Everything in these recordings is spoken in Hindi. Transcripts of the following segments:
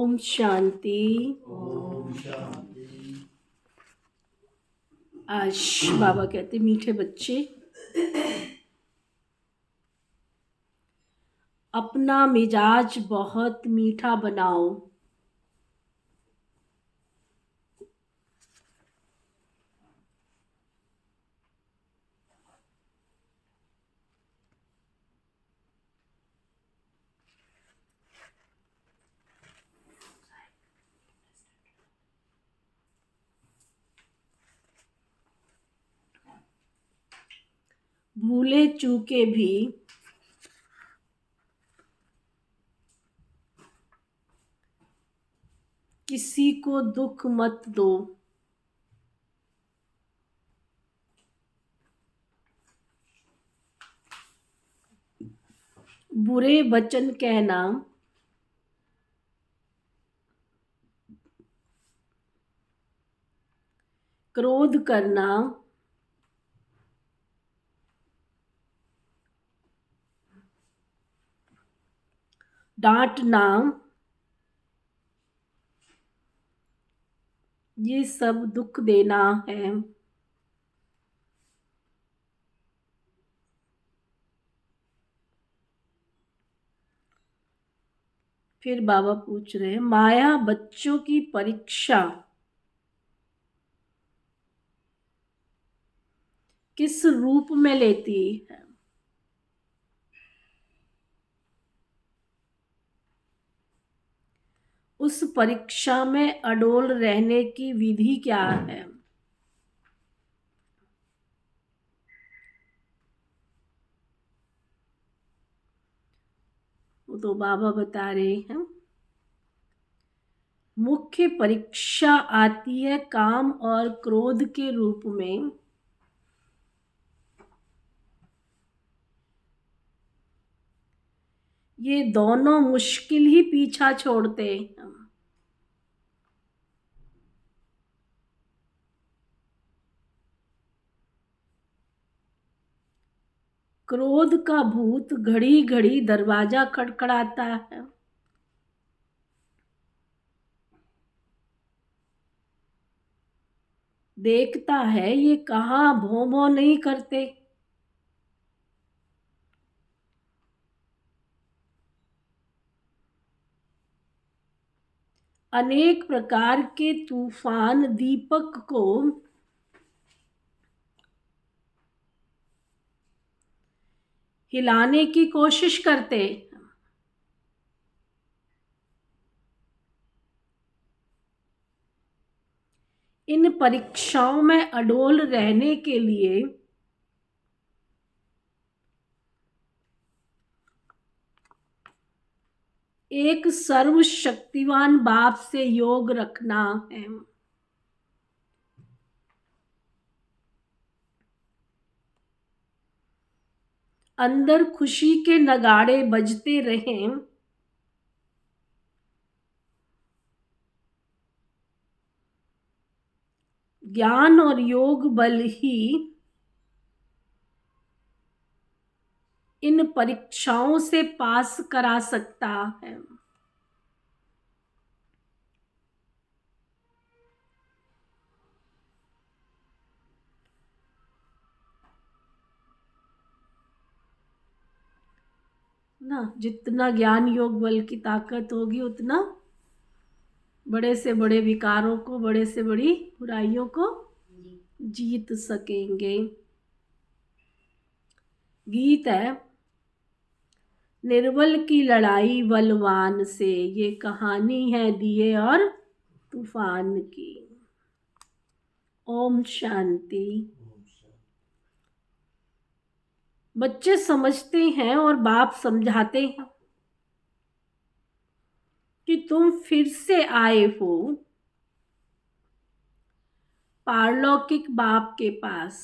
ओम शांति। ओम शांति। आज बाबा कहते मीठे बच्चे, अपना मिजाज बहुत मीठा बनाओ। भूले चूके भी किसी को दुख मत दो। बुरे वचन कहना क्रोध करना डांटना ये सब दुख देना है। फिर बाबा पूछ रहे हैं, माया बच्चों की परीक्षा किस रूप में लेती है? उस परीक्षा में अडोल रहने की विधि क्या है? वो तो बाबा बता रहे हैं, मुख्य परीक्षा आती है काम और क्रोध के रूप में। ये दोनों मुश्किल ही पीछा छोड़ते हैं। क्रोध का भूत घड़ी घड़ी दरवाजा खटखटाता है। देखता है ये कहाँ भों भों नहीं करते। अनेक प्रकार के तूफान दीपक को हिलाने की कोशिश करते। इन परीक्षाओं में अडोल रहने के लिए एक सर्वशक्तिवान बाप से योग रखना है। अंदर खुशी के नगाड़े बजते रहें। ज्ञान और योग बल ही इन परीक्षाओं से पास करा सकता है। ना जितना ज्ञान योग बल की ताकत होगी उतना बड़े से बड़े विकारों को, बड़े से बड़ी बुराइयों को जीत सकेंगे। गीत है, निर्बल की लड़ाई बलवान से, ये कहानी है दिए और तूफान की। ओम शांति। बच्चे समझते हैं और बाप समझाते हैं कि तुम फिर से आए हो पारलौकिक बाप के पास,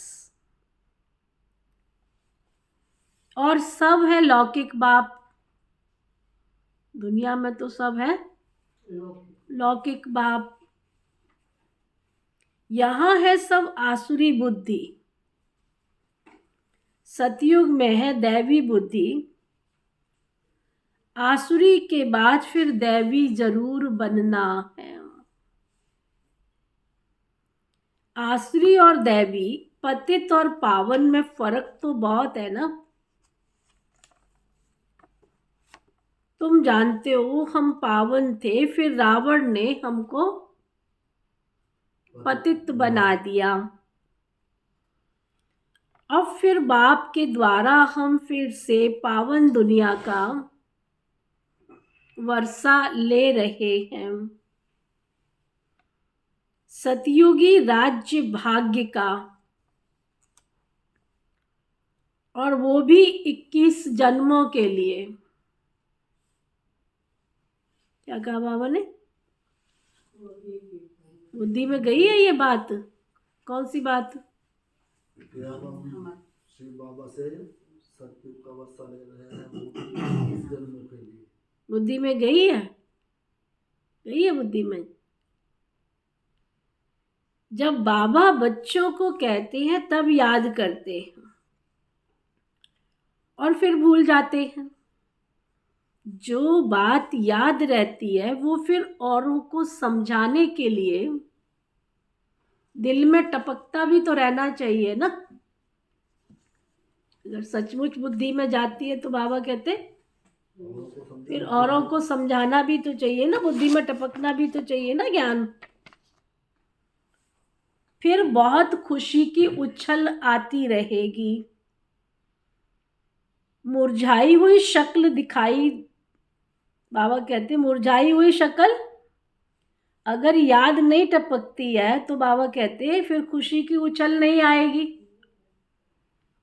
और सब है लौकिक बाप। दुनिया में तो सब है लौकिक बाप, यहाँ है सब आसुरी बुद्धि। सतयुग में है दैवी बुद्धि, आसुरी के बाद फिर दैवी जरूर बनना है। आसुरी और दैवी, पतित और पावन में फर्क तो बहुत है ना। तुम जानते हो हम पावन थे, फिर रावण ने हमको पतित बना दिया। अब फिर बाप के द्वारा हम फिर से पावन दुनिया का वर्षा ले रहे हैं, सतयुगी राज्य भाग्य का, और वो भी 21 जन्मों के लिए। क्या कहा बाबा ने? बुद्धि में गई है ये बात? कौन सी बात? क्या हम शिव बाबा से सत्य का वर्षा ले रहे हैं, वो इस जन्म के लिए। बुद्धि में गई है? गई है बुद्धि में। जब बाबा बच्चों को कहते हैं तब याद करते हैं और फिर भूल जाते हैं। जो बात याद रहती है वो फिर औरों को समझाने के लिए दिल में टपकता भी तो रहना चाहिए ना। अगर सचमुच बुद्धि में जाती है तो बाबा कहते फिर औरों को समझाना भी तो चाहिए ना, बुद्धि में टपकना भी तो चाहिए ना ज्ञान। फिर बहुत खुशी की उछल आती रहेगी। मुरझाई हुई शक्ल दिखाई, बाबा कहते मुरझाई हुई शक्ल अगर याद नहीं टपकती है तो बाबा कहते फिर खुशी की उछल नहीं आएगी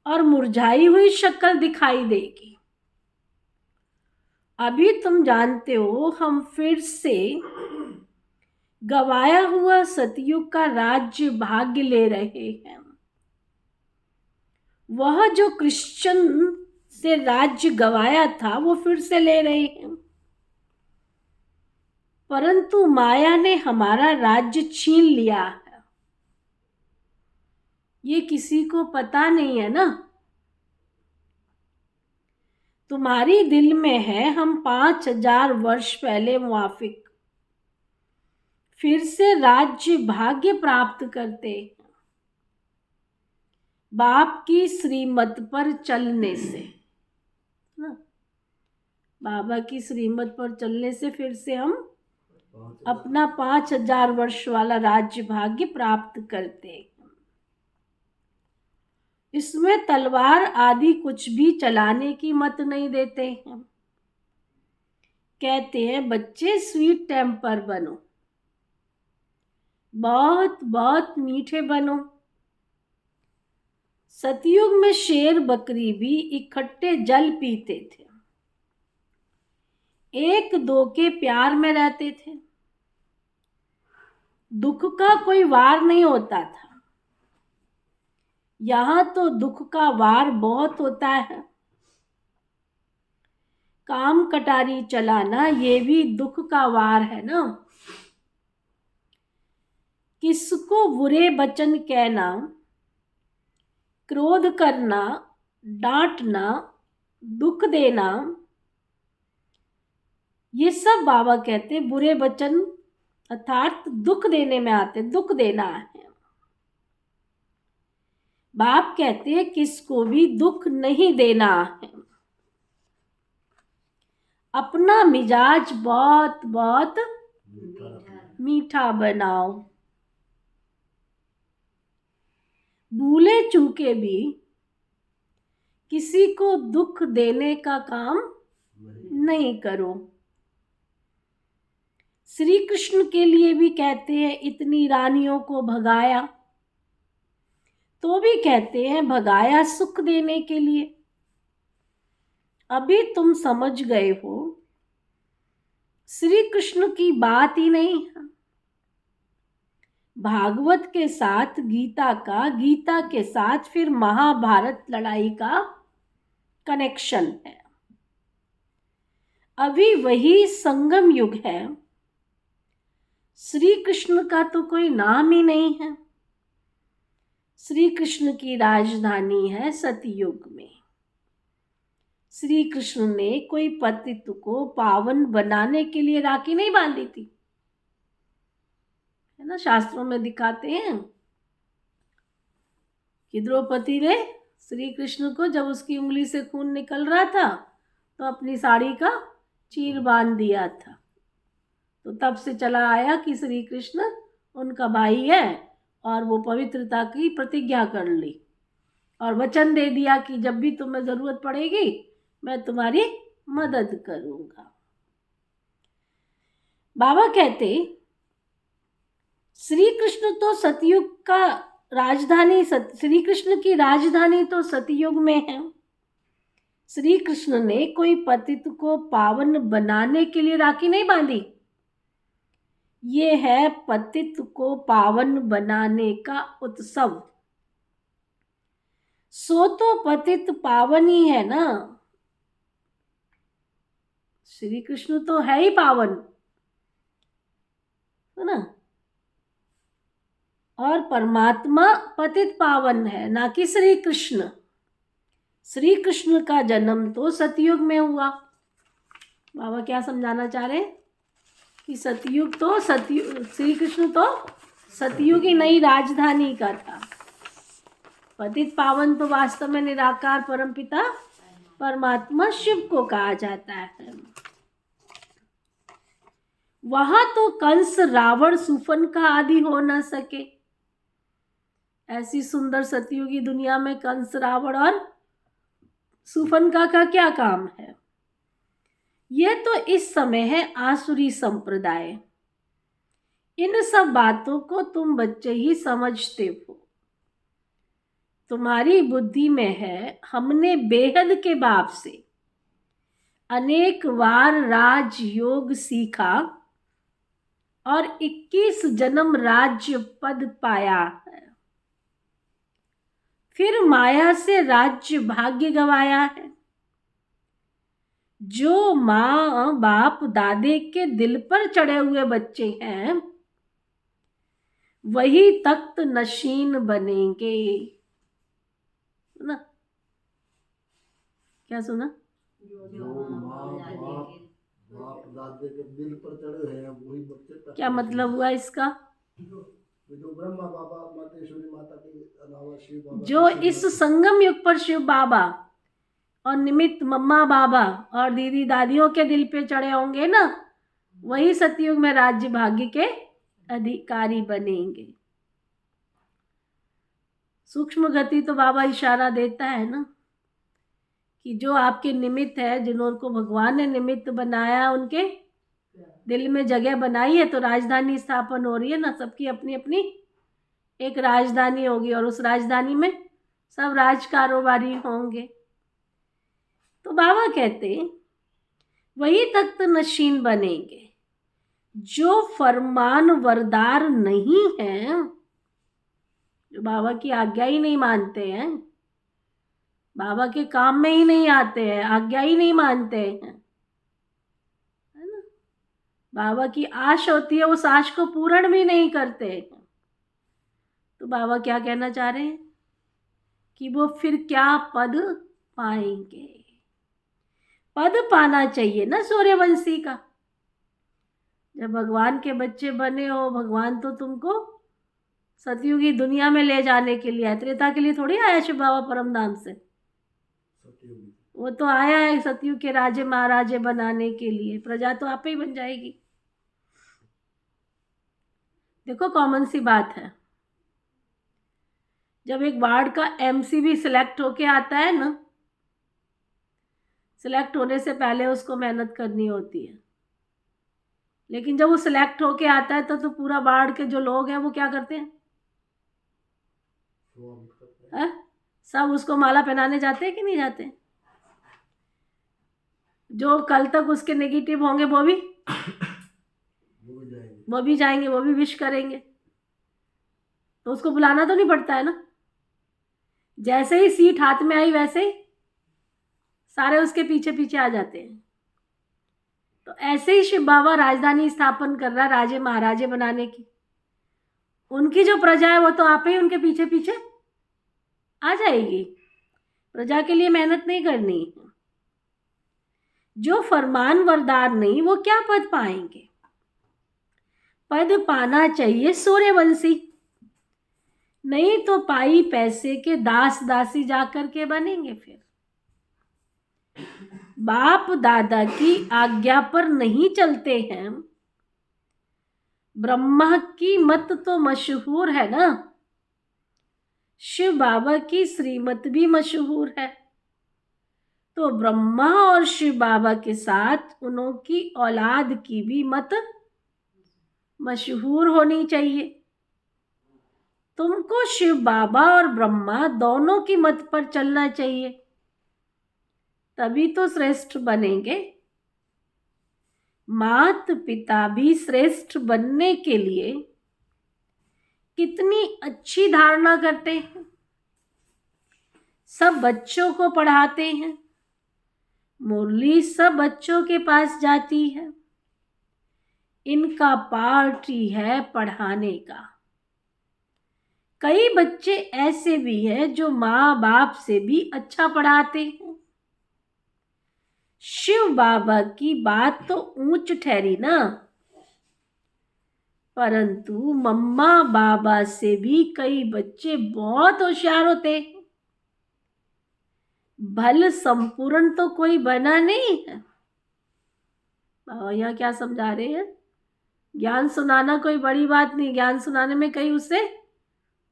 और मुरझाई हुई शक्ल दिखाई देगी। अभी तुम जानते हो हम फिर से गवाया हुआ सतयुग का राज्य भाग्य ले रहे हैं। वह जो क्रिश्चियन से राज्य गवाया था वो फिर से ले रहे हैं, परंतु माया ने हमारा राज्य छीन लिया है। ये किसी को पता नहीं है ना। तुम्हारी दिल में है हम 5000 वर्ष पहले मुआफिक फिर से राज्य भाग्य प्राप्त करते हैं, बाप की श्रीमत पर चलने से ना। बाबा की श्रीमत पर चलने से फिर से हम अपना 5000 वर्ष वाला राज्य भाग्य प्राप्त करते हैं। इसमें तलवार आदि कुछ भी चलाने की मत नहीं देते हैं। कहते हैं बच्चे स्वीट टेम्पर बनो, बहुत बहुत मीठे बनो। सतयुग में शेर बकरी भी इकट्ठे जल पीते थे, एक दो के प्यार में रहते थे, दुख का कोई वार नहीं होता था। यहाँ तो दुख का वार बहुत होता है। काम कटारी चलाना ये भी दुख का वार है ना। किसको बुरे वचन कहना, क्रोध करना, डांटना, दुख देना, ये सब बाबा कहते बुरे वचन अर्थात दुख देने में आते, दुख देना है। बाप कहते हैं किसको भी दुख नहीं देना है। अपना मिजाज बहुत बहुत मीठा बनाओ। भूले चूके भी किसी को दुख देने का काम नहीं करो। श्री कृष्ण के लिए भी कहते हैं इतनी रानियों को भगाया, तो भी कहते हैं भगाया सुख देने के लिए। अभी तुम समझ गए हो श्री कृष्ण की बात ही नहीं है। भागवत के साथ गीता का, गीता के साथ फिर महाभारत लड़ाई का कनेक्शन है। अभी वही संगम युग है। श्री कृष्ण का तो कोई नाम ही नहीं है। श्री कृष्ण की राजधानी है सतयुग में। श्री कृष्ण ने कोई पतित को पावन बनाने के लिए राखी नहीं बांधी थी, है ना। शास्त्रों में दिखाते हैं कि द्रौपदी ने श्री कृष्ण को जब उसकी उंगली से खून निकल रहा था तो अपनी साड़ी का चीर बांध दिया था। तो तब से चला आया कि श्री कृष्ण उनका भाई है और वो पवित्रता की प्रतिज्ञा कर ली और वचन दे दिया कि जब भी तुम्हें ज़रूरत पड़ेगी मैं तुम्हारी मदद करूँगा। बाबा कहते श्री कृष्ण तो सतयुग का राजधानी, श्री कृष्ण की राजधानी तो सतयुग में है। श्री कृष्ण ने कोई पतित को पावन बनाने के लिए राखी नहीं बांधी, ये है पतित को पावन बनाने का उत्सव। सो तो पतित पावन ही है ना, श्री कृष्ण तो है ही पावन, है ना। और परमात्मा पतित पावन है, ना कि श्री कृष्ण। श्री कृष्ण का जन्म तो सतयुग में हुआ। बाबा क्या समझाना चाह रहे हैं कि सतयुग तो श्री कृष्ण तो सतयुग ही नई राजधानी का था। पतित पावन तो वास्तव में निराकार परमपिता परमात्मा शिव को कहा जाता है। वहां तो कंस रावण सुफन का आदि हो न सके। ऐसी सुंदर सतयुगी दुनिया में कंस रावण और सुफन का क्या काम है। ये तो इस समय है आसुरी संप्रदाय। इन सब बातों को तुम बच्चे ही समझते हो। तुम्हारी बुद्धि में है हमने बेहद के बाप से अनेक बार राजयोग सीखा और 21 जन्म राज्य पद पाया है, फिर माया से राज्य भाग्य गवाया है। जो माँ बाप दादे के दिल पर चढ़े हुए बच्चे हैं वही तख्त नशीन बनेंगे, ना। क्या सुना? जो बाप दादे के दिल पर चढ़े हैं वही बच्चे। क्या मतलब हुआ इसका? जो ब्रह्मा बाबा मातेश्वरी माता के अलावा शिव बाबा, जो इस संगम युग पर शिव बाबा और निमित्त मम्मा बाबा और दीदी दादियों के दिल पे चढ़े होंगे ना, वही सतयुग में राज्य भाग्य के अधिकारी बनेंगे। सूक्ष्म गति तो बाबा इशारा देता है ना कि जो आपके निमित्त है, जिनको भगवान ने निमित्त बनाया, उनके दिल में जगह बनाई है तो राजधानी स्थापन हो रही है ना। सबकी अपनी अपनी एक राजधानी होगी और उस राजधानी में सब राज कारोबारी होंगे। तो बाबा कहते वही तख्त नशीन बनेंगे जो फरमान वरदार नहीं है, जो बाबा की आज्ञा ही नहीं मानते हैं, बाबा के काम में ही नहीं आते हैं, आज्ञा ही नहीं मानते हैं, है ना। बाबा की आश होती है, उस आश को पूर्ण भी नहीं करते हैं। तो बाबा क्या कहना चाह रहे हैं कि वो फिर क्या पद पाएंगे। पद पाना चाहिए ना सूर्यवंशी का। जब भगवान के बच्चे बने हो, भगवान तो तुमको सतयुगी दुनिया में ले जाने के लिए आया, त्रेता के लिए थोड़ी आया शिव बाबा परम धाम से। वो तो आया है सतयुग के राजे महाराजे बनाने के लिए। प्रजा तो आप ही बन जाएगी। देखो कॉमन सी बात है, जब एक वार्ड का एमसी भी सिलेक्ट होके आता है ना, सिलेक्ट होने से पहले उसको मेहनत करनी होती है, लेकिन जब वो सिलेक्ट होके आता है तो पूरा वार्ड के जो लोग हैं वो क्या करते हैं? सब उसको माला पहनाने जाते हैं कि नहीं जाते? जो कल तक उसके नेगेटिव होंगे वो भी जाएंगे, वो भी विश करेंगे। तो उसको बुलाना तो नहीं पड़ता है ना। जैसे ही सीट हाथ में आई वैसे ही सारे उसके पीछे पीछे आ जाते हैं। तो ऐसे ही शिव बाबा राजधानी स्थापन कर रहा है राजे महाराजे बनाने की। उनकी जो प्रजा है वो तो आप ही उनके पीछे पीछे आ जाएगी। प्रजा के लिए मेहनत नहीं करनी। जो फरमानबरदार नहीं वो क्या पद पाएंगे? पद पाना चाहिए सूर्यवंशी, नहीं तो पाई पैसे के दास दासी जाकर के बनेंगे। फिर बाप दादा की आज्ञा पर नहीं चलते हैं। ब्रह्मा की मत तो मशहूर है ना, शिव बाबा की श्रीमत भी मशहूर है। तो ब्रह्मा और शिव बाबा के साथ उनकी औलाद की भी मत मशहूर होनी चाहिए। तुमको शिव बाबा और ब्रह्मा दोनों की मत पर चलना चाहिए, तभी तो श्रेष्ठ बनेंगे। मात पिता भी श्रेष्ठ बनने के लिए कितनी अच्छी धारणा करते हैं। सब बच्चों को पढ़ाते हैं, मुरली सब बच्चों के पास जाती है। इनका पार्ट ही है पढ़ाने का। कई बच्चे ऐसे भी हैं जो माँ बाप से भी अच्छा पढ़ाते हैं। शिव बाबा की बात तो ऊंच ठहरी ना, परंतु मम्मा बाबा से भी कई बच्चे बहुत होशियार होते हैं। भल संपूर्ण तो कोई बना नहीं है। बाबा यहाँ क्या समझा रहे हैं? ज्ञान सुनाना कोई बड़ी बात नहीं, ज्ञान सुनाने में कई उससे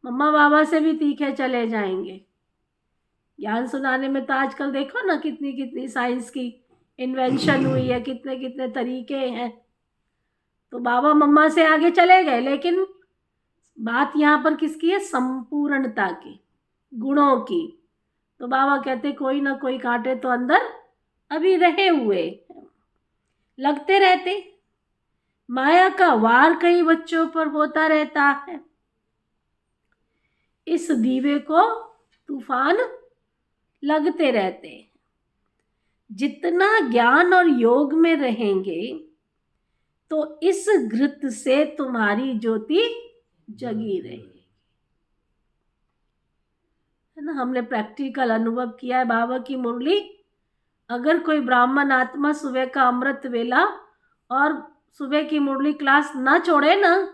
मम्मा बाबा से भी तीखे चले जाएंगे। ज्ञान सुनाने में तो आजकल देखो ना कितनी कितनी साइंस की इन्वेंशन हुई है, कितने कितने तरीके हैं। तो बाबा मम्मा से आगे चले गए, लेकिन बात यहाँ पर किसकी है? संपूर्णता की, गुणों की। तो बाबा कहते कोई ना कोई कांटे तो अंदर अभी रहे हुए, लगते रहते। माया का वार कई बच्चों पर होता रहता है। इस दीवे को तूफान लगते रहते हैं। जितना ज्ञान और योग में रहेंगे तो इस घृत से तुम्हारी ज्योति जगी रहेगी, है ना। हमने प्रैक्टिकल अनुभव किया है। बाबा की मुरली, अगर कोई ब्राह्मण आत्मा सुबह का अमृत वेला और सुबह की मुरली क्लास ना छोड़े ना,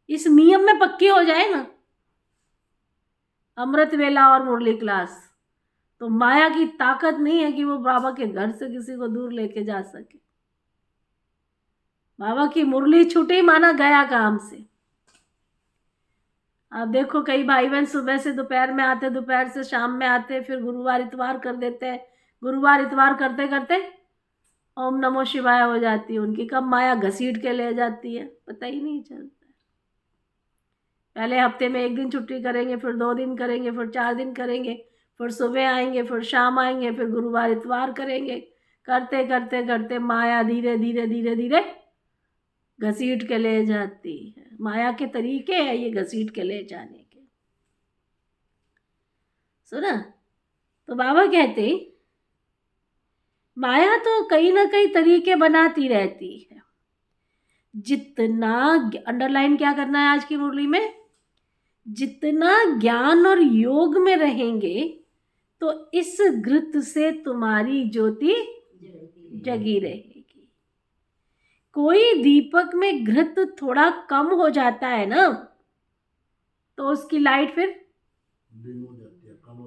इस नियम में पक्की हो जाए ना, अमृत वेला और मुरली क्लास, तो माया की ताकत नहीं है कि वो बाबा के घर से किसी को दूर लेके जा सके। बाबा की मुरली छूटी माना गया काम से। आप देखो कई भाई बहन सुबह से दोपहर में आते, दोपहर से शाम में आते, फिर गुरुवार इतवार कर देते हैं। गुरुवार इतवार करते करते ओम नमो शिवाय हो जाती है उनकी। कब माया घसीट के ले जाती है पता ही नहीं चलता। पहले हफ्ते में 1 दिन छुट्टी करेंगे, फिर 2 दिन करेंगे, फिर 4 दिन करेंगे, फिर सुबह आएंगे, फिर शाम आएंगे, फिर गुरुवार इतवार करेंगे। करते करते करते माया धीरे धीरे धीरे धीरे घसीट के ले जाती है। माया के तरीके हैं ये घसीट के ले जाने के। सुना? तो बाबा कहते माया तो कहीं ना कहीं तरीके बनाती रहती है। जितना अंडरलाइन क्या करना है आज की मुरली में, जितना ज्ञान और योग में रहेंगे तो इस घृत से तुम्हारी ज्योति जगी रहेगी। कोई दीपक में घृत थोड़ा कम हो जाता है ना, तो उसकी लाइट फिर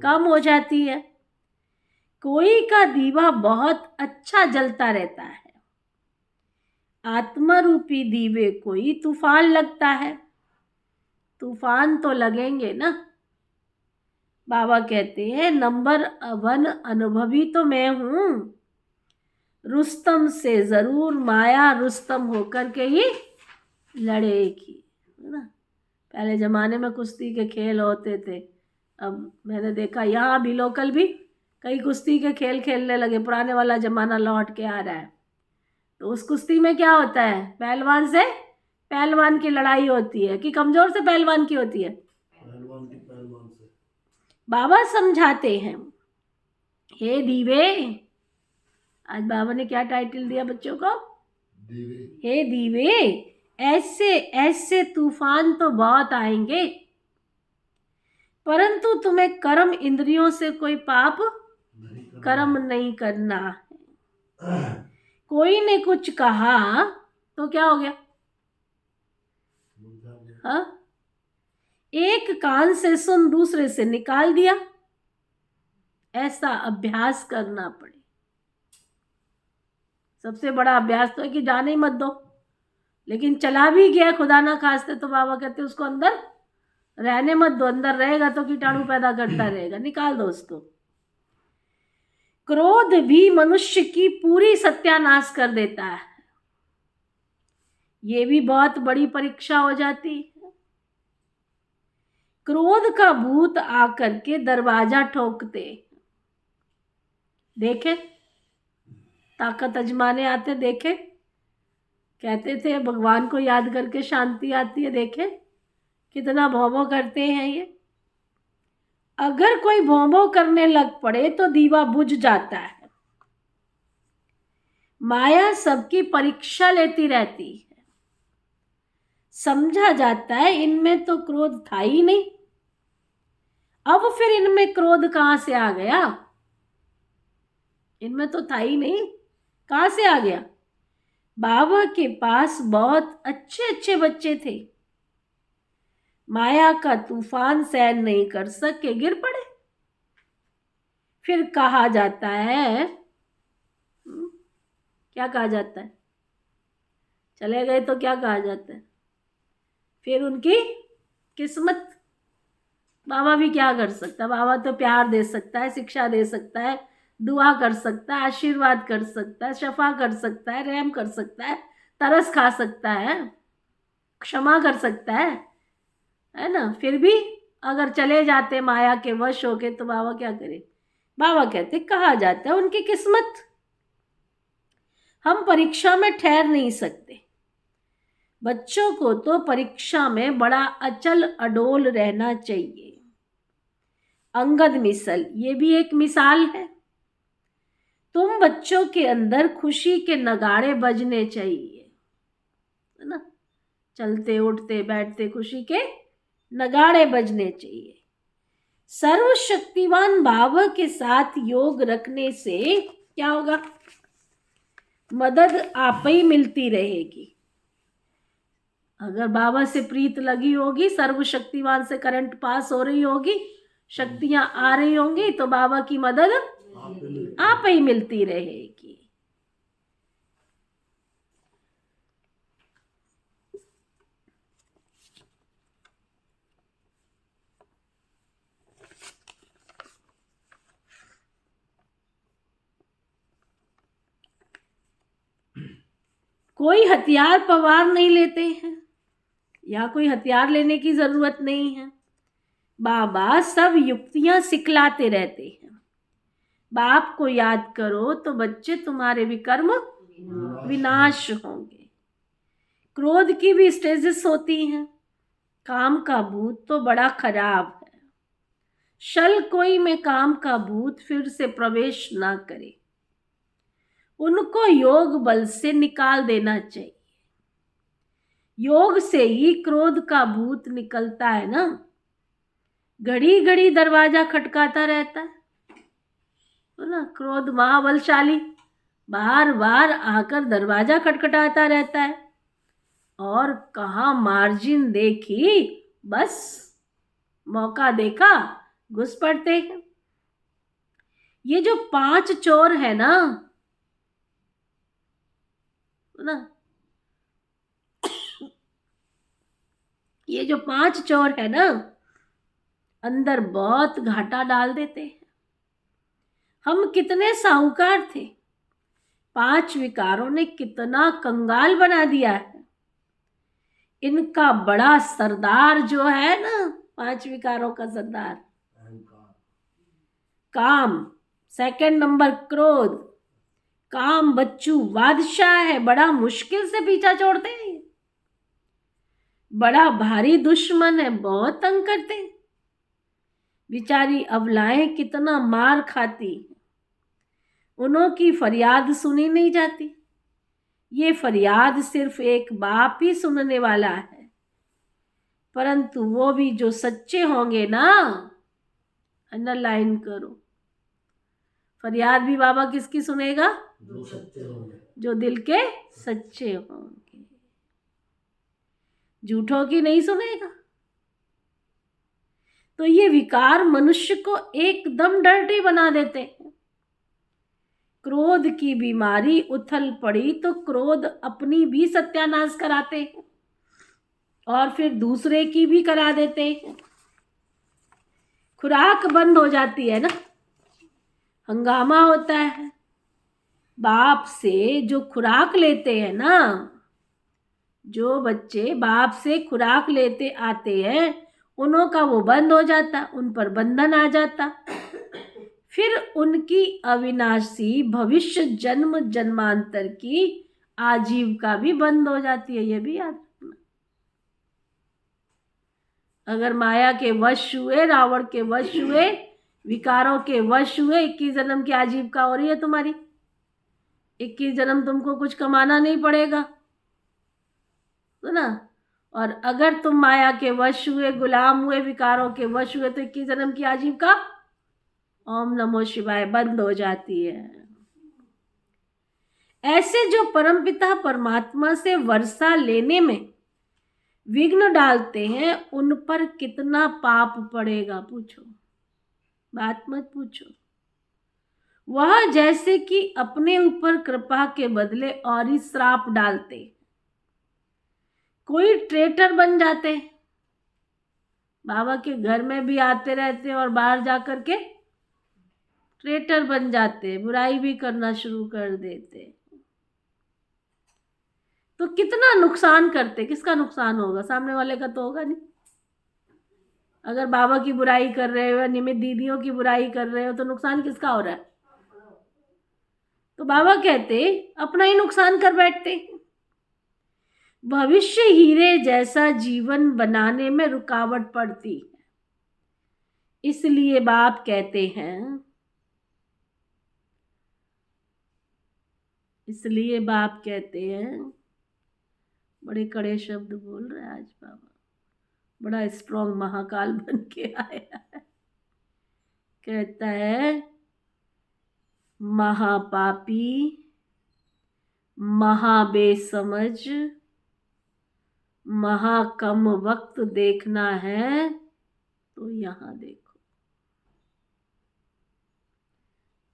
कम हो जाती है। कोई का दीवा बहुत अच्छा जलता रहता है। आत्मा रूपी दीवे कोई तूफान लगता है, तूफान तो लगेंगे ना। बाबा कहते हैं नंबर 1 अनुभवी तो मैं हूं, रुस्तम से जरूर माया रुस्तम होकर के ही लड़ेगी, है ना। पहले जमाने में कुश्ती के खेल होते थे। अब मैंने देखा यहाँ भी लोकल भी कई कुश्ती के खेल खेलने लगे। पुराने वाला जमाना लौट के आ रहा है। तो उस कुश्ती में क्या होता है? पहलवान से पहलवान की लड़ाई होती है कि कमजोर से पहलवान की होती है? पहलवान से। बाबा समझाते हैं, हे दीवे, आज बाबा ने क्या टाइटल दिया बच्चों को? दीवे। हे दीवे, ऐसे ऐसे तूफान तो बहुत आएंगे, परंतु तुम्हें कर्म इंद्रियों से कोई पाप कर्म नहीं करना है। कोई ने कुछ कहा तो क्या हो गया? बुझा गया। हाँ, एक कान से सुन दूसरे से निकाल दिया। ऐसा अभ्यास करना पड़े। सबसे बड़ा अभ्यास तो है कि जाने ही मत दो, लेकिन चला भी गया खुदा ना खास्ते तो बाबा कहते उसको अंदर रहने मत दो। अंदर रहेगा तो कीटाणु पैदा करता रहेगा, निकाल दो उसको। क्रोध भी मनुष्य की पूरी सत्यानाश कर देता है। ये भी बहुत बड़ी परीक्षा हो जाती है। क्रोध का भूत आकर के दरवाजा ठोकते, देखे ताकत अजमाने आते, देखे कहते थे भगवान को याद करके शांति आती है। देखे कितना भौं करते हैं ये। अगर कोई भौं करने लग पड़े तो दीवा बुझ जाता है। माया सबकी परीक्षा लेती रहती है। समझा जाता है इनमें तो क्रोध था ही नहीं, अब फिर इनमें क्रोध कहां से आ गया? इनमें तो था ही नहीं, कहां से आ गया? बाबा के पास बहुत अच्छे अच्छे बच्चे थे, माया का तूफान सहन नहीं कर सके, गिर पड़े। फिर कहा जाता है, क्या कहा जाता है? चले गए तो क्या कहा जाता है? फिर उनकी किस्मत। बाबा भी क्या कर सकता है? बाबा तो प्यार दे सकता है, शिक्षा दे सकता है, दुआ कर सकता है, आशीर्वाद कर सकता है, शफा कर सकता है, रहम कर सकता है, तरस खा सकता है, क्षमा कर सकता है ना। फिर भी अगर चले जाते माया के वश होके तो बाबा क्या करे? बाबा कहते कहा जाता है उनकी किस्मत। हम परीक्षा में ठहर नहीं सकते। बच्चों को तो परीक्षा में बड़ा अचल अडोल रहना चाहिए। अंगद मिसल ये भी एक मिसाल है। तुम बच्चों के अंदर खुशी के नगाड़े बजने चाहिए, है ना। चलते उठते बैठते खुशी के नगाड़े बजने चाहिए। सर्वशक्तिवान बाबा के साथ योग रखने से क्या होगा? मदद आप ही मिलती रहेगी। अगर बाबा से प्रीत लगी होगी, सर्वशक्तिवान से करंट पास हो रही होगी, शक्तियां आ रही होंगी, तो बाबा की मदद आप ही मिलती रहेगी। कोई हथियार पवार नहीं लेते हैं, या कोई हथियार लेने की जरूरत नहीं है। बाबा सब युक्तियां सिखलाते रहते हैं। बाप को याद करो तो बच्चे तुम्हारे विकर्म विनाश होंगे। क्रोध की भी स्टेजेस होती हैं। काम का भूत तो बड़ा खराब है। शल कोई में काम का भूत फिर से प्रवेश ना करे, उनको योग बल से निकाल देना चाहिए। योग से ही क्रोध का भूत निकलता है ना। घड़ी घड़ी दरवाजा खटकाता रहता है, तो ना क्रोध महाबलशाली बार बार आकर दरवाजा खटखटाता रहता है। और कहाँ मार्जिन देखी, बस मौका देखा घुस पड़ते हैं। ये जो 5 चोर है ना, ये जो 5 चोर है ना, अंदर बहुत घाटा डाल देते हैं। हम कितने साहूकार थे, 5 विकारों ने कितना कंगाल बना दिया है। इनका बड़ा सरदार जो है ना, 5 विकारों का सरदार काम, सेकंड नंबर क्रोध, काम बच्चू बादशाह है, बड़ा मुश्किल से पीछा छोड़ते हैं। बड़ा भारी दुश्मन है, बहुत तंग करते हैं। बेचारी अबलाएं कितना मार खाती, उनकी फरियाद सुनी नहीं जाती। ये फरियाद सिर्फ एक बाप ही सुनने वाला है, परंतु वो भी जो सच्चे होंगे ना, अंडरलाइन करो, फरियाद भी बाबा किसकी सुनेगा? जो सच्चे होंगे, जो दिल के सच्चे होंगे, झूठों की नहीं सुनेगा। तो ये विकार मनुष्य को एकदम डर्टी बना देते हैं। क्रोध की बीमारी उथल पड़ी तो क्रोध अपनी भी सत्यानाश कराते हैं और फिर दूसरे की भी करा देते हैं। खुराक बंद हो जाती है ना, हंगामा होता है। बाप से जो खुराक लेते हैं ना, जो बच्चे बाप से खुराक लेते आते हैं, उनों का वो बंद हो जाता, उन पर बंधन आ जाता। फिर उनकी अविनाशी भविष्य जन्म जन्मांतर की आजीविका भी बंद हो जाती है। ये भी याद रखना। अगर माया के वश हुए, रावण के वश हुए, विकारों के वश हुए, 21 जन्म की आजीविका हो रही है तुम्हारी। 21 जन्म तुमको कुछ कमाना नहीं पड़ेगा, तो ना। और अगर तुम माया के वश हुए, गुलाम हुए, विकारों के वश हुए, तो 21 जन्म की आजीविका ओम नमो शिवाय बंद हो जाती है। ऐसे जो परमपिता परमात्मा से वर्षा लेने में विघ्न डालते हैं, उन पर कितना पाप पड़ेगा पूछो, बात मत पूछो। वह जैसे कि अपने ऊपर कृपा के बदले और ही श्राप डालते। कोई ट्रेटर बन जाते, बाबा के घर में भी आते रहते और बाहर जाकर के ट्रेटर बन जाते, बुराई भी करना शुरू कर देते। तो कितना नुकसान करते, किसका नुकसान होगा? सामने वाले का तो होगा नहीं। अगर बाबा की बुराई कर रहे हो या निमित दीदियों की बुराई कर रहे हो तो नुकसान किसका हो रहा है? तो बाबा कहते अपना ही नुकसान कर बैठते। भविष्य हीरे जैसा जीवन बनाने में रुकावट पड़ती है। इसलिए बाप कहते हैं, इसलिए बाप कहते हैं, बड़े कड़े शब्द बोल रहे हैं आज बाबा, बड़ा स्ट्रॉन्ग महाकाल बन के आया है। कहता है महापापी, महाबेसमझ, महाकम वक्त देखना है तो यहाँ देखो।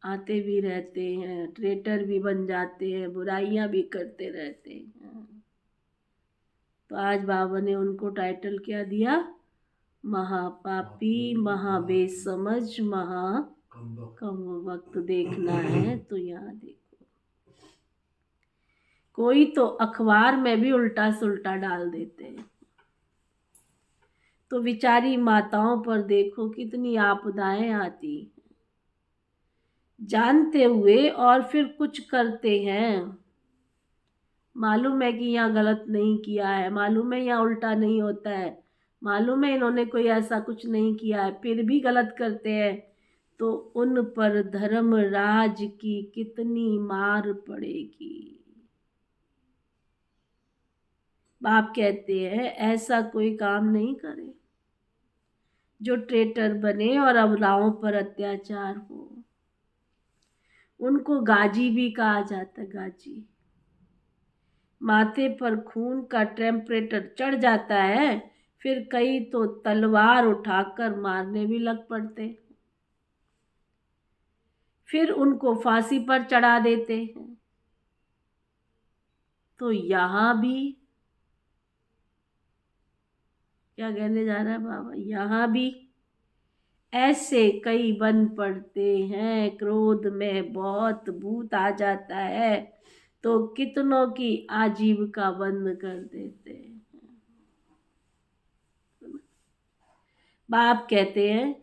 आते भी रहते हैं, ट्रेटर भी बन जाते हैं, बुराइयां भी करते रहते हैं। तो आज बाबा ने उनको टाइटल क्या दिया? महापापी, महाबेसमझ, महाकम वक्त देखना है तो यहाँ देखो। कोई तो अखबार में भी उल्टा सुल्टा डाल देते हैं। तो विचारी माताओं पर देखो कितनी आपदाएं आती हैं, जानते हुए और फिर कुछ करते हैं। मालूम है कि यहाँ गलत नहीं किया है, मालूम है यहाँ उल्टा नहीं होता है, मालूम है इन्होंने कोई ऐसा कुछ नहीं किया है, फिर भी गलत करते हैं। तो उन पर धर्मराज की कितनी मार पड़ेगी। बाप कहते हैं ऐसा कोई काम नहीं करे जो ट्रेटर बने और अबलाओं पर अत्याचार हो। उनको गाजी भी कहा जाता, गाजी। माथे पर खून का टेम्परेचर चढ़ जाता है, फिर कई तो तलवार उठाकर मारने भी लग पड़ते, फिर उनको फांसी पर चढ़ा देते हैं। तो यहाँ भी क्या कहने जा रहा है बाबा? यहाँ भी ऐसे कई बन पड़ते हैं। क्रोध में बहुत भूत आ जाता है तो कितनों की आजीविका बंद कर देते हैं। बाप कहते हैं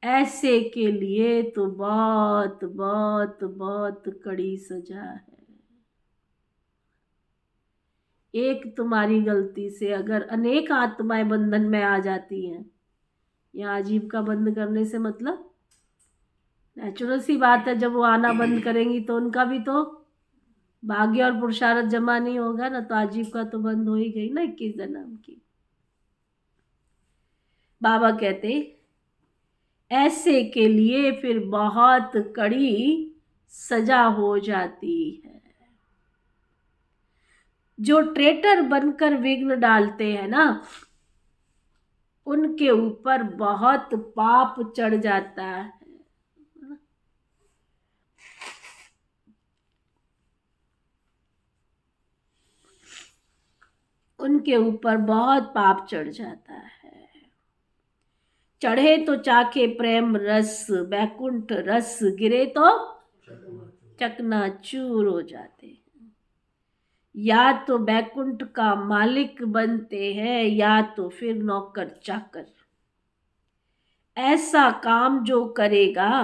ऐसे के लिए तो बहुत बहुत बहुत कड़ी सजा है। एक तुम्हारी गलती से अगर अनेक आत्माएं बंधन में आ जाती हैं, या आजीविका बंद करने से मतलब नेचुरल सी बात है, जब वो आना बंद करेंगी तो उनका भी तो भाग्य और पुरुषार्थ जमा नहीं होगा ना, तो आजीविका तो बंद हो ही गई ना 21 जन्म की। बाबा कहते ऐसे के लिए फिर बहुत कड़ी सजा हो जाती है। जो ट्रेटर बनकर विघ्न डालते हैं ना, उनके ऊपर बहुत पाप चढ़ जाता है। उनके ऊपर बहुत पाप चढ़ जाता है। चढ़े तो चाखे प्रेम रस, बैकुंठ रस, गिरे तो चकनाचूर हो जाते हैं। या तो बैकुंठ का मालिक बनते हैं या तो फिर नौकर चाकर। ऐसा काम जो करेगा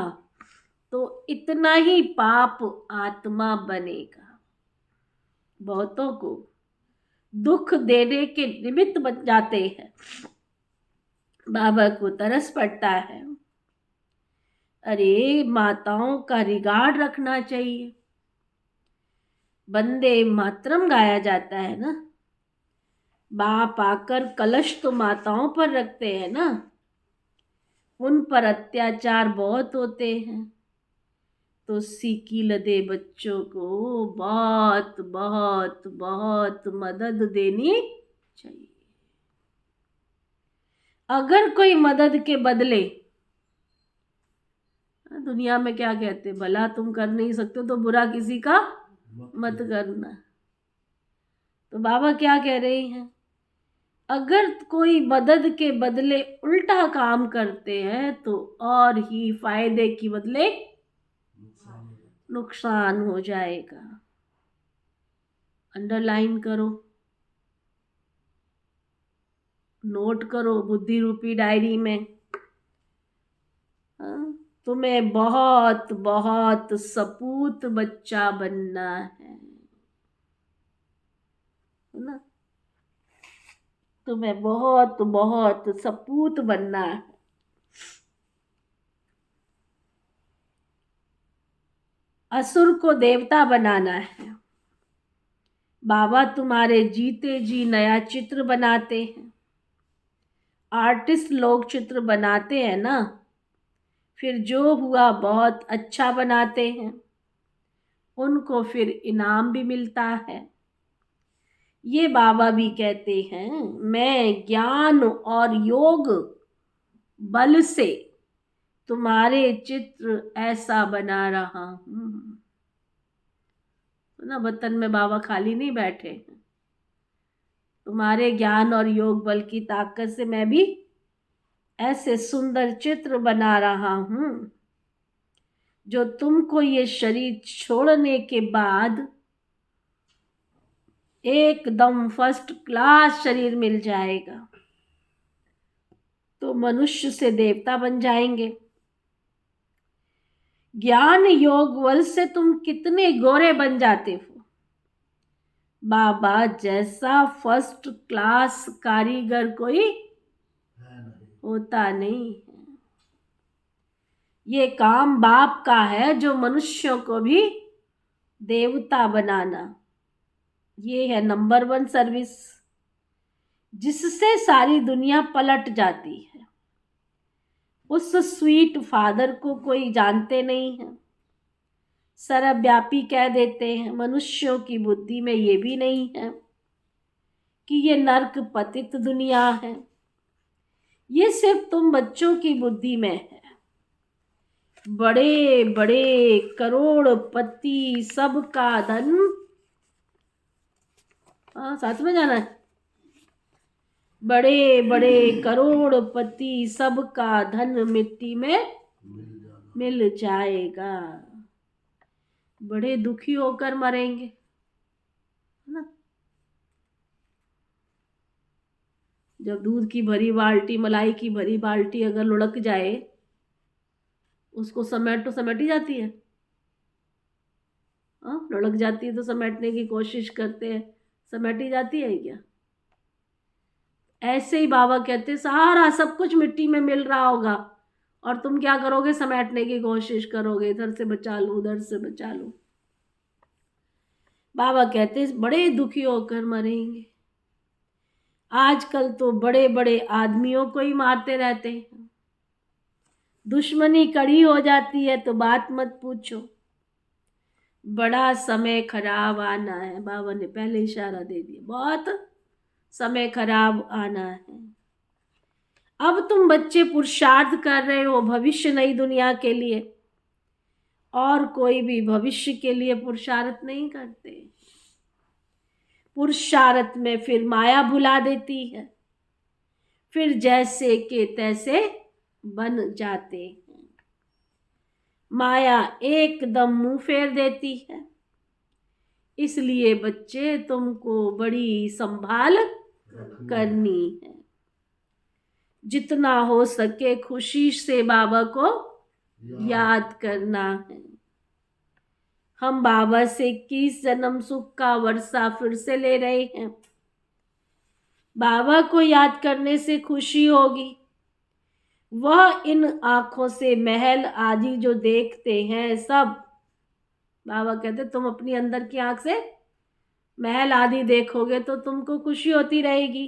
तो इतना ही पाप आत्मा बनेगा। बहुतों को दुख देने के निमित्त बन जाते हैं। बाबा को तरस पड़ता है, अरे माताओं का रिगार्ड रखना चाहिए। वंदे मातरम गाया जाता है ना, बाप आकर कलश तो माताओं पर रखते हैं ना, उन पर अत्याचार बहुत होते हैं। तो सीकी लदे बच्चों को बहुत बहुत बहुत मदद देनी चाहिए। अगर कोई मदद के बदले, दुनिया में क्या कहते, भला तुम कर नहीं सकते तो बुरा किसी का मत करना। तो बाबा क्या कह रहे हैं, अगर कोई मदद के बदले उल्टा काम करते हैं तो और ही फायदे की बदले नुकसान हो जाएगा। अंडरलाइन करो, नोट करो बुद्धि रूपी डायरी में। तुम्हें बहुत बहुत सपूत बच्चा बनना है ना, तुम्हें बहुत बहुत सपूत बनना है। असुर को देवता बनाना है। बाबा तुम्हारे जीते जी नया चित्र बनाते हैं। आर्टिस्ट लोग चित्र बनाते हैं ना, फिर जो हुआ बहुत अच्छा बनाते हैं, उनको फिर इनाम भी मिलता है। ये बाबा भी कहते हैं, मैं ज्ञान और योग बल से तुम्हारे चित्र ऐसा बना रहा हूं। ना वतन में बाबा खाली नहीं बैठे हैं। तुम्हारे ज्ञान और योग बल की ताकत से मैं भी ऐसे सुंदर चित्र बना रहा हूं जो तुमको ये शरीर छोड़ने के बाद एकदम फर्स्ट क्लास शरीर मिल जाएगा। तो मनुष्य से देवता बन जाएंगे। ज्ञान योग बल से तुम कितने गोरे बन जाते हो। बाबा जैसा फर्स्ट क्लास कारीगर कोई होता नहीं है। ये काम बाप का है, जो मनुष्यों को भी देवता बनाना। ये है नंबर 1 सर्विस, जिससे सारी दुनिया पलट जाती है। उस स्वीट फादर को कोई जानते नहीं है, सर्वव्यापी कह देते हैं। मनुष्यों की बुद्धि में ये भी नहीं है कि ये नर्क पतित दुनिया है। ये सिर्फ तुम बच्चों की बुद्धि में है। बड़े बड़े करोड़पति सबका धन, साथ में जाना है, बड़े बड़े करोड़पति सबका धन मिट्टी में मिल जाएगा। बड़े दुखी होकर मरेंगे ना। जब दूध की भरी बाल्टी, मलाई की भरी बाल्टी अगर लुढ़क जाए, उसको समेट तो समेटी जाती है, लुढ़क जाती है तो समेटने की कोशिश करते हैं, समेटी जाती है क्या? ऐसे ही बाबा कहते सारा सब कुछ मिट्टी में मिल रहा होगा और तुम क्या करोगे, समेटने की कोशिश करोगे, इधर से बचा लो उधर से बचा लो। बाबा कहते बड़े दुखी होकर मरेंगे। आजकल तो बड़े बड़े आदमियों को ही मारते रहते हैं। दुश्मनी कड़ी हो जाती है तो बात मत पूछो। बड़ा समय खराब आना है। बाबा ने पहले इशारा दे दिया, बहुत समय खराब आना है। अब तुम बच्चे पुरुषार्थ कर रहे हो भविष्य नई दुनिया के लिए, और कोई भी भविष्य के लिए पुरुषार्थ नहीं करते। पुरुषार्थ में फिर माया भुला देती है, फिर जैसे के तैसे बन जाते हैं। माया एकदम मुंह फेर देती है। इसलिए बच्चे तुमको बड़ी संभाल करनी है। जितना हो सके खुशी से बाबा को याद करना है। हम बाबा से 21 जन्म सुख का वर्षा फिर से ले रहे हैं। बाबा को याद करने से खुशी होगी। वह इन आंखों से महल आदि जो देखते हैं सब, बाबा कहते तुम अपनी अंदर की आंख से महल आदि देखोगे तो तुमको खुशी होती रहेगी।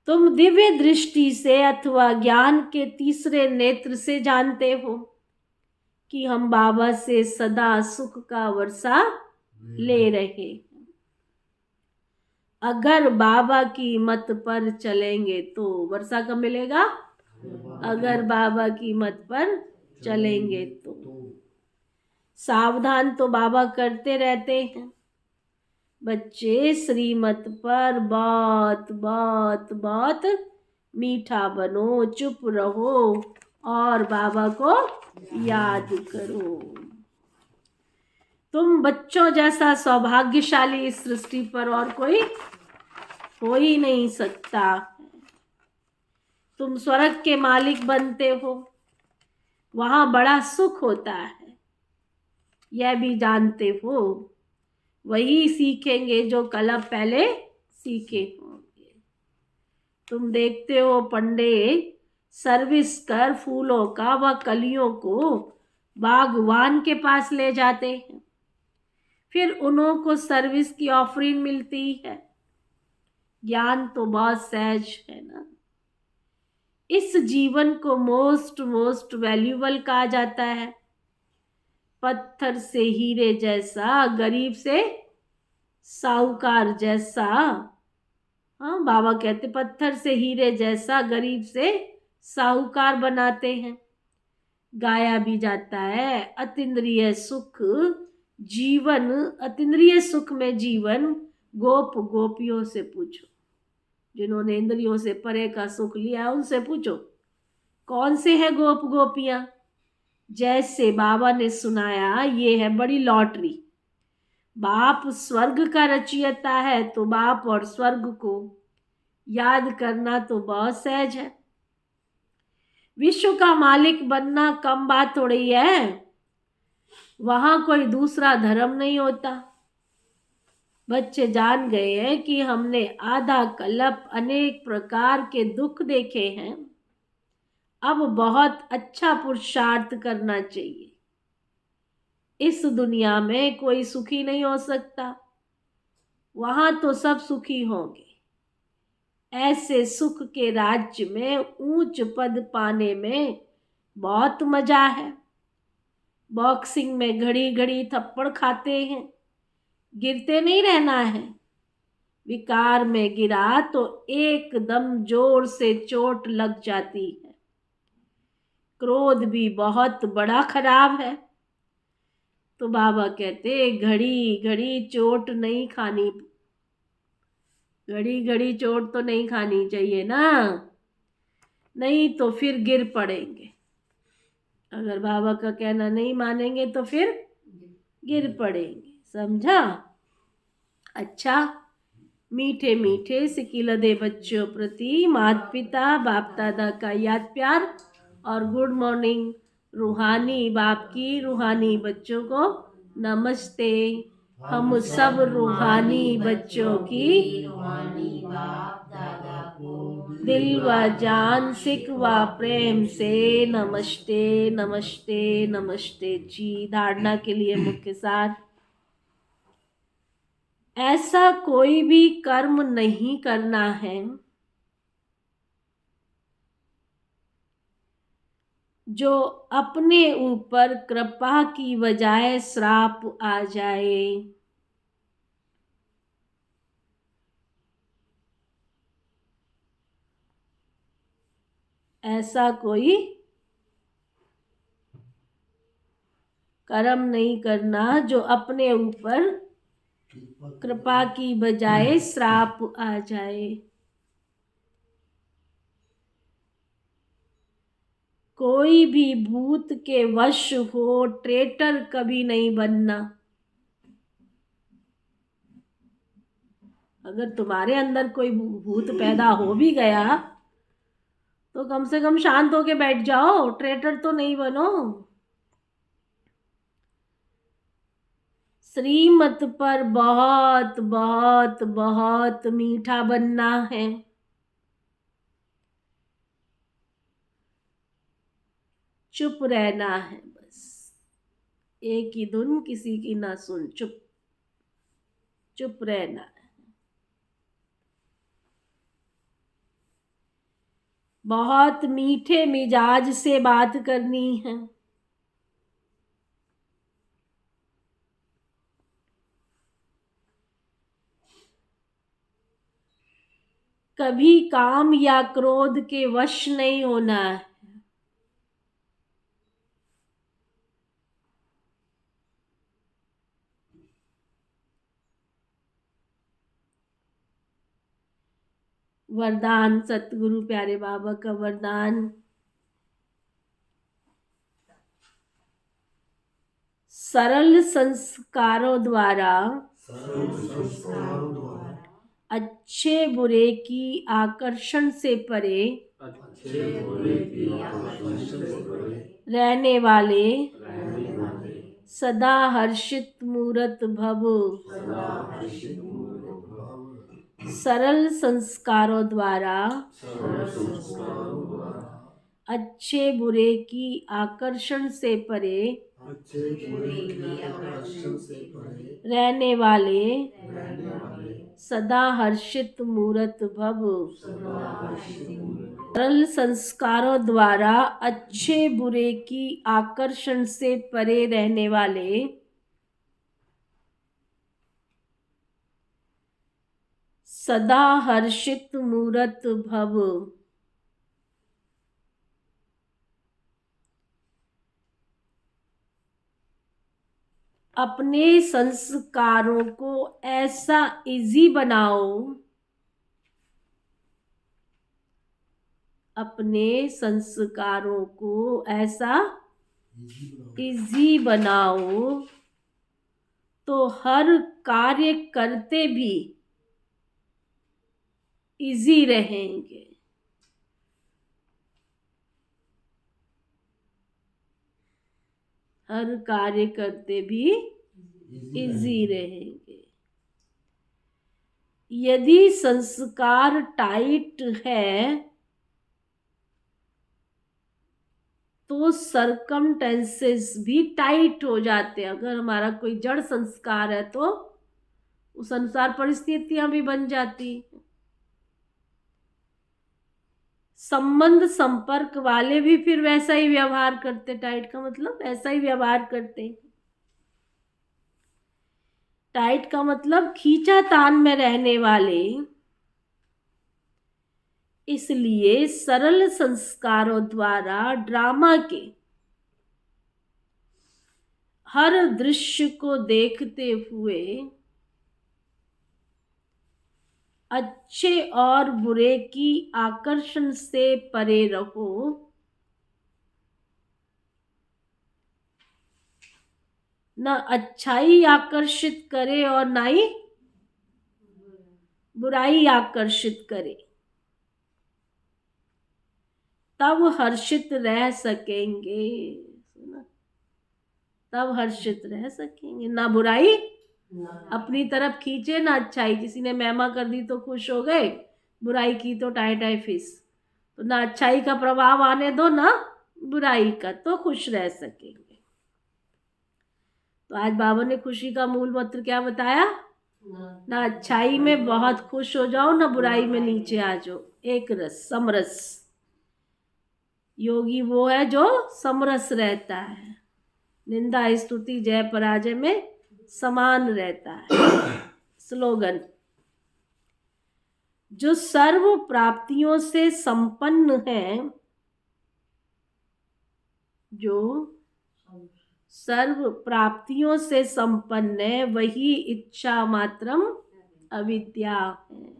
तुम दिव्य दृष्टि से अथवा ज्ञान के तीसरे नेत्र से जानते हो कि हम बाबा से सदा सुख का वर्षा ले रहे हैं। अगर बाबा की मत पर चलेंगे तो वर्षा कब मिलेगा? अगर बाबा की मत पर चलेंगे तो। सावधान तो बाबा करते रहते हैं। बच्चे श्रीमत पर बहुत बहुत बहुत मीठा बनो, चुप रहो और बाबा को याद करो। तुम बच्चों जैसा सौभाग्यशाली इस सृष्टि पर और कोई हो ही नहीं सकता। तुम स्वर्ग के मालिक बनते हो, वहां बड़ा सुख होता है, यह भी जानते हो। वही सीखेंगे जो कल पहले सीखे होंगे। तुम देखते हो पंडे सर्विस कर फूलों का व कलियों को बागवान के पास ले जाते हैं, फिर उन्हों को सर्विस की ऑफरिंग मिलती है। ज्ञान तो बहुत सहज है ना। इस जीवन को मोस्ट वैल्यूबल कहा जाता है। पत्थर से हीरे जैसा, गरीब से साहूकार जैसा। हाँ, बाबा कहते पत्थर से हीरे जैसा, गरीब से साहूकार बनाते हैं। गाया भी जाता है अतीन्द्रिय सुख जीवन, अतीन्द्रिय सुख में जीवन गोप गोपियों से पूछो। जिन्होंने इंद्रियों से परे का सुख लिया उनसे पूछो कौन से है गोप गोपियां। जैसे बाबा ने सुनाया, ये है बड़ी लॉटरी। बाप स्वर्ग का रचयिता है तो बाप और स्वर्ग को याद करना तो बहुत सहज है। विश्व का मालिक बनना कम बात हो रही है। वहां कोई दूसरा धर्म नहीं होता। बच्चे जान गए हैं कि हमने आधा कल्प अनेक प्रकार के दुख देखे हैं। अब बहुत अच्छा पुरुषार्थ करना चाहिए। इस दुनिया में कोई सुखी नहीं हो सकता, वहां तो सब सुखी होंगे। ऐसे सुख के राज्य में ऊंच पद पाने में बहुत मजा है। बॉक्सिंग में घड़ी घड़ी थप्पड़ खाते हैं, गिरते नहीं रहना है। विकार में गिरा तो एकदम जोर से चोट लग जाती है। क्रोध भी बहुत बड़ा खराब है। तो बाबा कहते घड़ी घड़ी चोट नहीं खानी, घड़ी घड़ी चोट तो नहीं खानी चाहिए ना, नहीं तो फिर गिर पड़ेंगे। अगर बाबा का कहना नहीं मानेंगे तो फिर गिर पड़ेंगे, समझा? अच्छा, मीठे मीठे सिकिलदे बच्चों प्रति माता पिता बाप दादा का याद प्यार और गुड मॉर्निंग। रूहानी बाप की रूहानी बच्चों को नमस्ते। हम सब रूहानी बच्चों की रूहानी बाप दादा को दिल व जान सिक व प्रेम से नमस्ते नमस्ते नमस्ते जी। धारणा के लिए मुख्य सार, ऐसा कोई भी कर्म नहीं करना है जो अपने ऊपर कृपा की बजाय श्राप आ जाए। ऐसा कोई कर्म नहीं करना जो अपने ऊपर कृपा की बजाय श्राप आ जाए। कोई भी भूत के वश हो ट्रेटर कभी नहीं बनना। अगर तुम्हारे अंदर कोई भूत पैदा हो भी गया तो कम से कम शांत होके बैठ जाओ, ट्रेटर तो नहीं बनो। श्रीमत पर बहुत बहुत बहुत मीठा बनना है। चुप रहना है बस, एक ही धुन किसी की ना सुन, चुप चुप रहना है। बहुत मीठे मिजाज से बात करनी है। कभी काम या क्रोध के वश नहीं होना है। वरदान, सतगुरु प्यारे बाबा का वरदान, सरल संस्कारों द्वारा अच्छे बुरे की आकर्षण से परे रहने वाले सदा हर्षित मूरत भव। सरल संस्कारों द्वारा अच्छे बुरे की आकर्षण से परे रहने वाले सदा हर्षित मूरत भव। सरल संस्कारों द्वारा अच्छे बुरे की आकर्षण से परे रहने वाले सदा हर्षित मूरत भव। अपने संस्कारों को ऐसा इजी बनाओ, अपने संस्कारों को ऐसा इजी बनाओ तो हर कार्य करते भी इजी रहेंगे। हर कार्य करते भी इजी रहेंगे। यदि संस्कार टाइट है तो सरकमटेंसेस भी टाइट हो जाते हैं। अगर हमारा कोई जड़ संस्कार है तो उस अनुसार परिस्थितियां भी बन जाती। संबंध संपर्क वाले भी फिर वैसा ही व्यवहार करते, टाइट का मतलब ऐसा ही व्यवहार करते। टाइट का मतलब खींचातान में रहने वाले। इसलिए सरल संस्कारों द्वारा ड्रामा के हर दृश्य को देखते हुए अच्छे और बुरे की आकर्षण से परे रहो। न अच्छाई आकर्षित करे और ना ही बुराई आकर्षित करे, तब हर्षित रह सकेंगे। तब हर्षित रह सकेंगे। ना बुराई अपनी तरफ खींचे ना अच्छाई। किसी ने महिमा कर दी तो खुश हो गए, बुराई की तो टाई टाई फिस। तो ना अच्छाई का प्रभाव आने दो ना बुराई का, तो खुश रह सकेंगे। तो आज बाबा ने खुशी का मूल मंत्र क्या बताया? ना अच्छाई में बहुत खुश हो जाओ, ना बुराई में नीचे आ जाओ। एक रस, समरस। योगी वो है जो समरस रहता है, निंदा स्तुति जय पराजय में समान रहता है। स्लोगन, जो सर्व प्राप्तियों से संपन्न है, जो सर्व प्राप्तियों से संपन्न है, वही इच्छा मात्रम अविद्या है।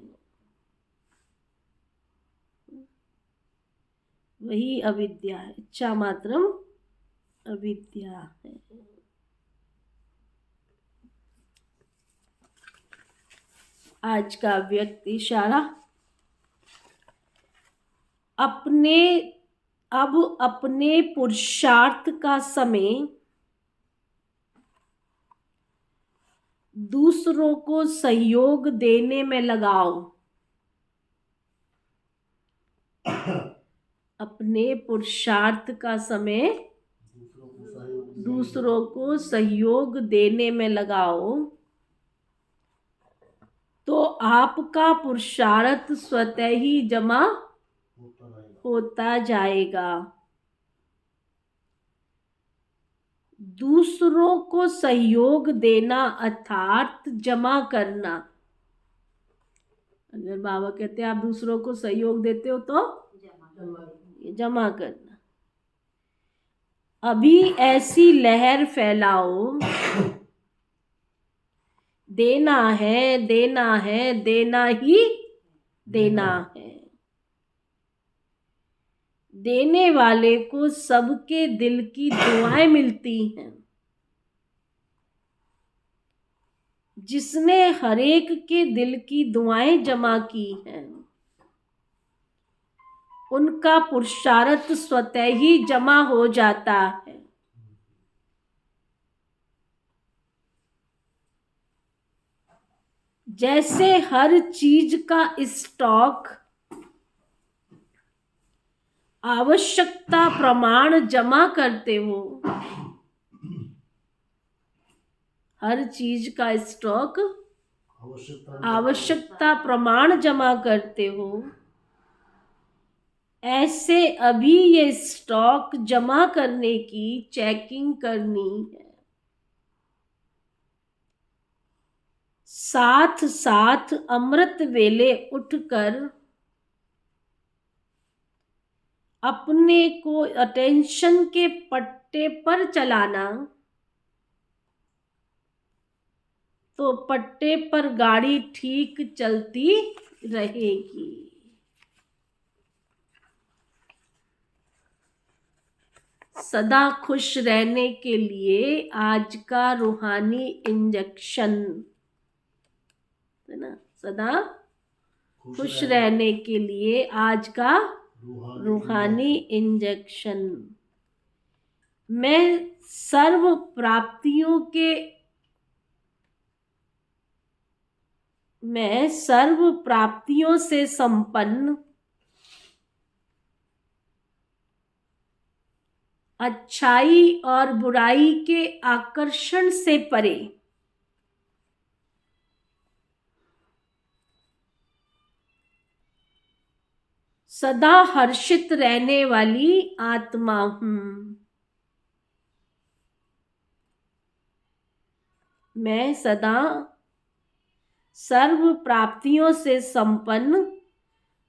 वही अविद्या है, इच्छा मात्रम अविद्या है। आज का व्यक्ति इशारा, अब अपने पुरुषार्थ का समय दूसरों को सहयोग देने में लगाओ। अपने पुरुषार्थ का समय दूसरों को सहयोग देने में लगाओ, तो आपका पुरुषार्थ स्वतः ही जमा होता जाएगा। दूसरों को सहयोग देना अर्थात जमा करना। अगर बाबा कहते हैं आप दूसरों को सहयोग देते हो तो जमा करना। अभी ऐसी लहर फैलाओ, देना है, देना है, देना ही देना है। देने वाले को सबके दिल की दुआएं मिलती हैं। जिसने हर एक के दिल की दुआएं जमा की हैं, उनका पुरुषार्थ स्वतः ही जमा हो जाता है। जैसे हर चीज का स्टॉक आवश्यकता प्रमाण जमा करते हो, हर चीज का स्टॉक आवश्यकता प्रमाण जमा करते हो, ऐसे अभी ये स्टॉक जमा करने की चेकिंग करनी है। साथ साथ अमृत वेले उठकर अपने को अटेंशन के पट्टे पर चलाना, तो पट्टे पर गाड़ी ठीक चलती रहेगी। सदा खुश रहने के लिए आज का रूहानी इंजेक्शन है ना, सदा खुश रहने के लिए आज का रूहानी इंजेक्शन। मैं सर्व प्राप्तियों से संपन्न, अच्छाई और बुराई के आकर्षण से परे, सदा हर्षित रहने वाली आत्मा हूं। मैं सदा सर्व प्राप्तियों से संपन्न,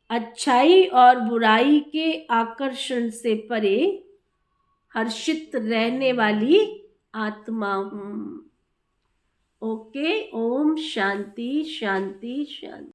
अच्छाई और बुराई के आकर्षण से परे हर्षित रहने वाली आत्मा हूं। ओके, ओम शांति शांति शांति।